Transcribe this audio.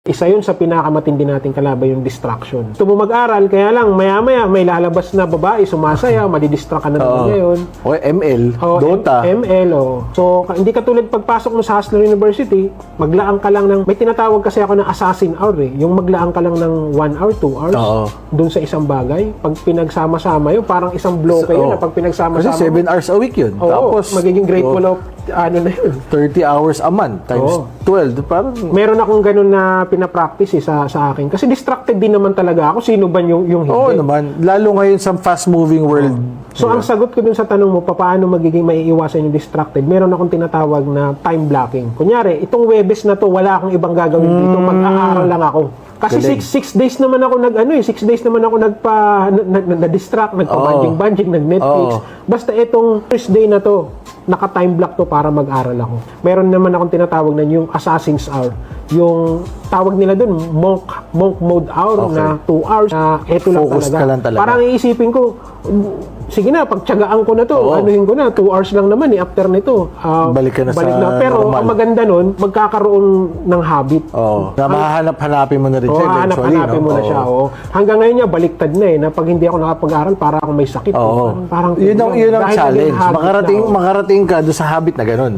Isa yun sa pinakamatindi nating kalaban, yung distraction. Gusto mo mag-aral, kaya lang maya-maya may lalabas na babae, sumasaya, madidistract ka na naman ngayon. O ML, Dota. ML, So, hindi katulad pagpasok mo sa Hasler University, maglaan ka lang ng, may tinatawag kasi ako ng assassin hour yung maglaan ka lang ng 1 hour, 2 hours, dun sa isang bagay. Pag pinagsama-sama yun, parang isang bloke yun na pag pinagsama-sama. Kasi 7 hours a week yun. Tapos, magiging grateful of, ano na yun. 30 hours a month times 12. Parang, meron akong ganun na pinapractice sa akin. Kasi distracted din naman talaga ako. Sino ba yung hindi? Oo naman. Lalo ngayon sa fast-moving world. So, ang sagot ko dun sa tanong mo, paano magiging maiiwasan yung distracted, meron akong tinatawag na time blocking. Kunyari, itong Webes na to, wala akong ibang gagawin dito. Mag-aaral lang ako. Kasi 6 days naman ako 6 days naman ako na-distract, nagpa-banjing, nag-Netflix. Basta itong first day na to, naka-time block to para mag-aral ako. Meron naman akong tinatawag na yung Assassin's Hour. Yung tawag nila dun, monk mode hour na 2 hours na eto lang Focus talaga. ka lang talaga. Parang iisipin ko, sige na, pagtyagaan ko na to, anuhin ko na, 2 hours lang naman after nito. Balik ka na sa Pero normal. ang maganda nun, magkakaroon ng habit. na mahahanap-hanapin mo na rin siya eventually. Hanap-hanapin mo na siya. Hanggang ngayon niya, baliktad na na pag hindi ako nakapag-aral, para akong may sakit. Parang Yun ang dahil challenge. naging habit Makarating ka doon sa habit na ganun.